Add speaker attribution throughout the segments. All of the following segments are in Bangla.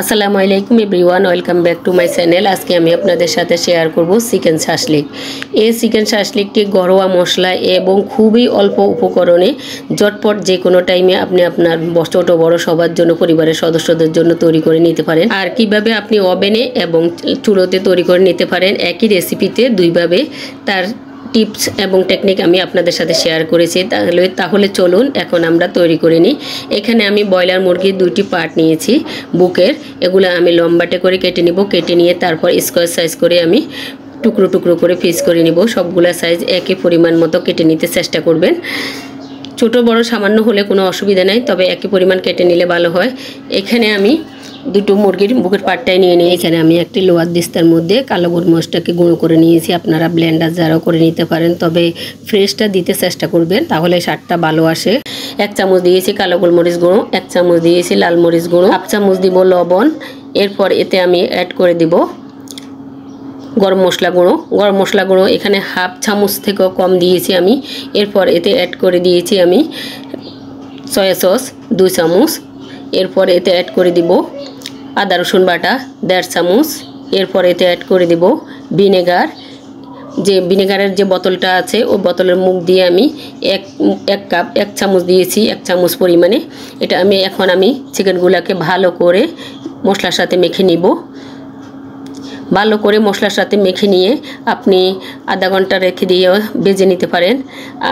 Speaker 1: আসসালামু আলাইকুম everyone, welcome back to my channel. আজকে আমি আপনাদের সাথে শেয়ার করব চিকেন শাসলিক। এই চিকেন শাসলিকটি ঘরোয়া মশলা এবং খুবই অল্প উপকরণে ঝটপট যে কোনো টাইমে আপনি আপনার ছোট বড় সবার জন্য, পরিবারের সদস্যদের জন্য তৈরি করে নিতে পারেন। আর কিভাবে আপনি ওভেনে এবং চুলোতে তৈরি করে নিতে পারেন একই রেসিপিতে দুইভাবে, তার টিপস এবং টেকনিক আমি আপনাদের সাথে শেয়ার করেছি। তাহলে চলুন এখন আমরা তৈরি করে নিই। এখানে আমি ব্রয়লার মুরগির 2টি পার্ট নিয়েছি বুকের, এগুলো আমি লম্বাটে করে কেটে নিব। কেটে নিয়ে তারপর স্কোয়ার সাইজ করে আমি টুকরো টুকরো করে পিস করে নিব। সবগুলা সাইজ একই পরিমাণ মতো কেটে নিতে চেষ্টা করবেন। ছোট বড় সামান্য হলে কোনো অসুবিধা নেই, তবে একই পরিমাণ কেটে নিলে ভালো হয়। এখানে আমি দুটো মুরগির বুকের পাটটাই নিয়ে নিই। এখানে আমি একটি লোহার দিস্তার মধ্যে কালো গোলমরিচটাকে গুঁড়ো করে নিয়েছি। আপনারা ব্লেন্ডার জারও করে নিতে পারেন, তবে ফ্রেশটা দিতে চেষ্টা করবেন, তাহলে স্বাদটা ভালো আসে। 1 চামচ দিয়েছি কালো গোলমরিচ গুঁড়ো, 1 চামচ দিয়েছি লাল মরিচ গুঁড়ো, 1/2 চামচ দিব লবণ। এরপর এতে আমি অ্যাড করে দিব গরম মশলা গুঁড়ো। গরম মশলা গুঁড়ো এখানে 1/2 চামচ থেকেও কম দিয়েছি আমি। এরপর এতে অ্যাড করে দিয়েছি আমি সয়া সস 2 চামচ। এরপর এতে অ্যাড করে দিব আদা রসুন বাটা 1.5 চামচ। এরপর এতে অ্যাড করে দিব ভিনেগার। যে ভিনেগারের যে বোতলটা আছে ওই বোতলের মুখ দিয়ে আমি এক কাপ 1 চামচ দিয়েছি, 1 চামচ পরিমাণে। এটা এখন আমি চিকেনগুলোকে ভালো করে মশলার সাথে মেখে নিব। ভালো করে মশলার সাথে মেখে নিয়ে আপনি আধা ঘন্টা রেখে দিয়ে ভেজে নিতে পারেন,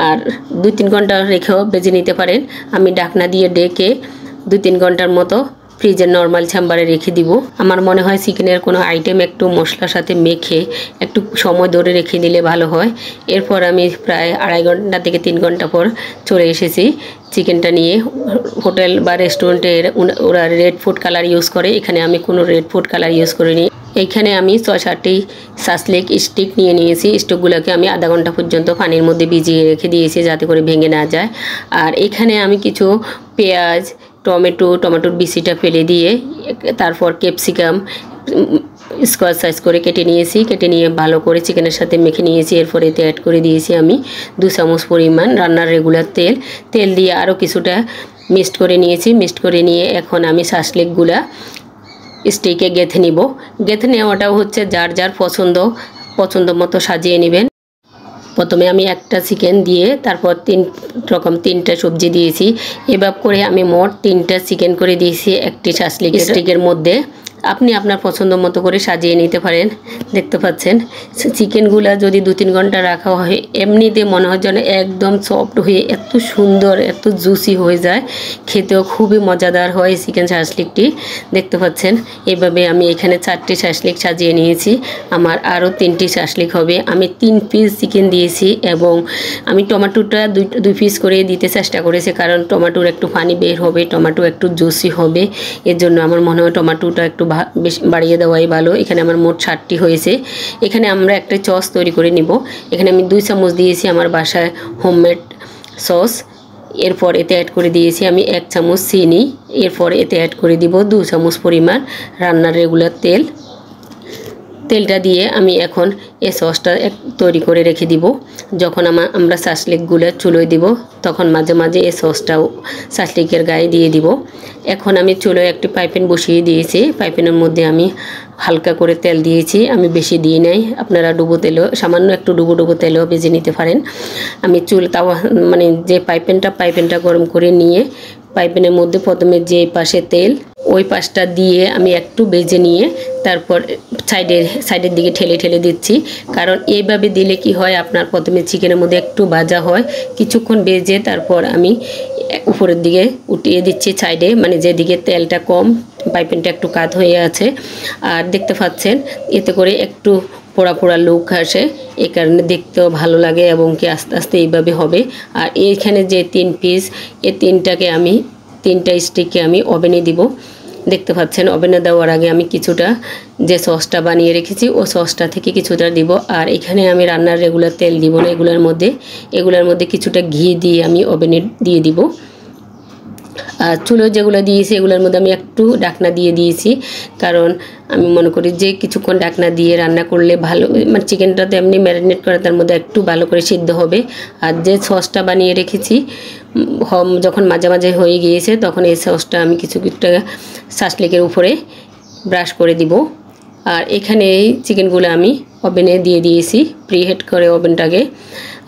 Speaker 1: আর 2-3 ঘন্টা রেখেও ভেজে নিতে পারেন। আমি ঢাকনা দিয়ে ডেকে 2-3 ঘন্টার মতো ফ্রিজের নর্মাল চেম্বারে রেখে দিব। আমার মনে হয় চিকেনের কোনো আইটেম একটু মশলার সাথে মেখে একটু সময় ধরে রেখে দিলে ভালো হয়। এরপর আমি প্রায় 2.5 ঘন্টা থেকে 3 ঘন্টা পর চলে এসেছি চিকেনটা নিয়ে। হোটেল বা রেস্টুরেন্টের ওরা রেড ফুড কালার ইউজ করে, এখানে আমি কোনো রেড ফুড কালার ইউজ করিনি। এইখানে আমি 6-7টি শাসলিক স্টিক নিয়ে নিয়েছি। স্টিকগুলোকে আমি আধা ঘন্টা পর্যন্ত পানির মধ্যে ভিজিয়ে রেখে দিয়েছি যাতে করে ভেঙে না যায়। আর এখানে আমি কিছু পেঁয়াজ, টমেটোর বিচিটা ফেলে দিয়ে তারপর ক্যাপসিকাম স্কোয়ার সাইজ করে কেটে নিয়েছি। কেটে নিয়ে ভালো করে চিকেনের সাথে মেখে নিয়েছি। এরপর এতে অ্যাড করে দিয়েছি আমি 2 চামচ পরিমাণ রান্নার রেগুলার তেল দিয়ে আরও কিছুটা মিক্সড করে নিয়েছি। মিক্সড করে নিয়ে এখন আমি শাসলিকগুলা স্টিকে গেঁথে নিব। গেঁথে নেওয়াটাও হচ্ছে যার যার পছন্দ মতো সাজিয়ে নেবেন। প্রথমে আমি একটা চিকেন দিয়ে তারপর 3টা সবজি দিয়েছি। এভাবে করে আমি মোট 3টা চিকেন করে দিয়েছি একটি শাসলিক স্টিকের মধ্যে। আপনি আপনার পছন্দ মতো করে সাজিয়ে নিতে পারেন। দেখতে পাচ্ছেন চিকেনগুলা যদি 2-3 ঘন্টা রাখা হয় এমনিতে মনে হয় যেন একদম সফট হয়ে এত সুন্দর, এত জুসি হয়ে যায়, খেতেও খুবই মজাদার হয় চিকেন শাসলিকটি। দেখতে পাচ্ছেন এভাবে আমি এখানে 4টি শাসলিক সাজিয়ে নিয়েছি। আমার আরও 3টি শাসলিক হবে। আমি 3 পিস চিকেন দিয়েছি এবং আমি টমেটোটা 2 পিস করে দিতে চেষ্টা করেছি, কারণ টমেটোর একটু পানি বের হবে, টমেটো একটু জুসি হবে। এর জন্য আমার মনে হয় টমেটোটা একটু বেশি বাড়িয়ে দেওয়াই ভালো। এখানে আমার মোট 7টি হয়েছে। এখানে আমরা একটা সস তৈরি করে নিব। এখানে আমি 2 চামচ দিয়েছি আমার বাসায় হোমমেড সস। এরপর এতে অ্যাড করে দিয়েছি আমি 1 চামচ চিনি। এরপর এতে অ্যাড করে দিব 2 চামচ পরিমাণ রান্নার রেগুলার তেলটা দিয়ে আমি এখন এই সসটা তৈরি করে রেখে দিব। যখন আমরা শাসলিকগুলো চুলোয় দিব তখন মাঝে মাঝে এই সসটাও শাসলিকের গায়ে দিয়ে দিব। এখন আমি চুলোয় একটি পাইপেন বসিয়ে দিয়েছি। পাইপেনের মধ্যে আমি হালকা করে তেল দিয়েছি, আমি বেশি দিই নাই। আপনারা সামান্য একটু ডুবো তেলেও ভেজে নিতে পারেন। আমি তাওয়া যে পাইপেনটা গরম করে নিয়ে পাইপেনের মধ্যে প্রথমে যে পাশে তেল ওই পাশটা দিয়ে আমি একটু ভেজে নিয়ে তারপর সাইডের দিকে ঠেলে দিচ্ছি। কারণ এইভাবে দিলে কি হয়, আপনার প্রথমে চিকেনের মধ্যে একটু ভাজা হয়, কিছুক্ষণ ভেজে তারপর আমি উপরের দিকে উঠিয়ে দিচ্ছি সাইডে, যেদিকে তেলটা কম, পাইপেনটা একটু কাত হয়ে আছে। আর দেখতে পাচ্ছেন এতে করে একটু পোড়া লুক আসে, এই কারণে দেখতেও ভালো লাগে এবং কি আস্তে আস্তে এইভাবে হবে। আর এইখানে যে 3 পিস, এই 3টা স্টিককে আমি ওভেনে দিব। দেখতে পাচ্ছেন ওভেনে দেওয়ার আগে আমি কিছুটা যে সসটা বানিয়ে রেখেছি ও সসটা থেকে কিছুটা দিব। আর এখানে আমি রান্নার রেগুলার তেল দিব না, এগুলোর মধ্যে কিছুটা ঘি দিয়ে আমি ওভেনে দিয়ে দিব। আর চুলো যেগুলো দিয়েছি এগুলোর মধ্যে আমি একটু ঢাকনা দিয়ে দিয়েছি, কারণ আমি মনে করি যে কিছুক্ষণ ঢাকনা দিয়ে রান্না করলে ভালো, চিকেনটাতে এমনি ম্যারিনেট করে তার মধ্যে একটু ভালো করে সিদ্ধ হবে। আর যে সসটা বানিয়ে রেখেছি যখন মাঝে হয়ে গিয়েছে তখন এই সসটা আমি কিছুটা শাসলিকের উপরে ব্রাশ করে দিব। আর এখানে এই চিকেনগুলো আমি ওভেনে দিয়ে দিয়েছি প্রিহিট করে ওভেনটাকে।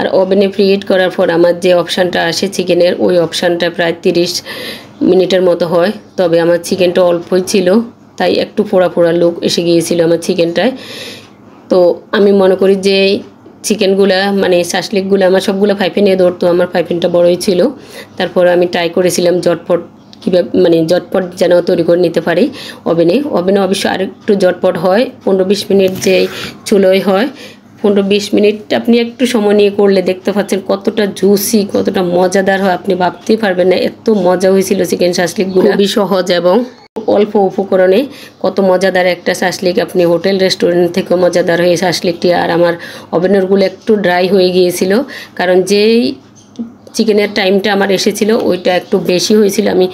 Speaker 1: আর ওভেনে প্রিহিট করার পর আমার যে অপশানটা আসে চিকেনের, ওই অপশানটা প্রায় 30 মিনিটের মতো হয়। তবে আমার চিকেনটা অল্পই ছিল, তাই একটু পোড়া পোড়া লুক এসে গিয়েছিল আমার চিকেনটায়। তো আমি মনে করি যে চিকেনগুলা মানে শাসলিকগুলো আমার সবগুলো ফাইফিনে ধরতো, আমার ফাইফিনটা বড়ই ছিল। তারপর আমি ট্রাই করেছিলাম ঝটপট কীভাবে মানে ঝটপট যেন তৈরি করে নিতে পারি ওভেনে। ওভেনে অবশ্য আরেকটু ঝটপট হয়, 15-20 মিনিট যে চুলোয় হয়, 15-20 মিনিট আপনি একটু সময় নিয়ে করলে দেখতে পাচ্ছেন কতটা জুসি, কতটা মজাদার হয়, আপনি ভাবতেই পারবেন না এত মজা হয়েছিল চিকেন শাসলিকগুলো। খুবই সহজ এবং অল্প উপকরণে কত মজাদার একটা শাসলিক, আপনি হোটেল রেস্টুরেন্ট থেকে মজাদার হয়ে শাসলিকটি। আর আমার ওভেনেরগুলো একটু ড্রাই হয়ে গিয়েছিল, কারণ যেই চিকেনের টাইমটা আমার এসেছিল ওইটা একটু বেশি হয়েছিল, আমি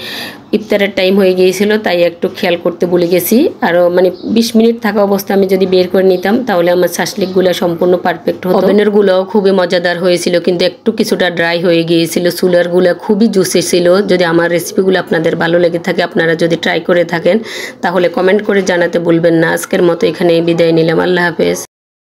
Speaker 1: ইফতারের টাইম হয়ে গিয়েছিল, তাই একটু খেয়াল করতে ভুলে গেছি। আরও মানে 20 মিনিট থাকা অবস্থা আমি যদি বের করে নিতাম তাহলে আমার শাসলিকগুলো সম্পূর্ণ পারফেক্ট হতো। ওভেনেরগুলোও খুবই মজাদার হয়েছিল, কিন্তু একটু কিছুটা ড্রাই হয়ে গিয়েছিল। চুলারগুলো খুবই জুসি ছিল। যদি আমার রেসিপিগুলো আপনাদের ভালো লেগে থাকে, আপনারা যদি ট্রাই করে থাকেন, তাহলে কমেন্ট করে জানাতে ভুলবেন না। আজকের মতো এখানে বিদায় নিলাম। আল্লাহ হাফেজ।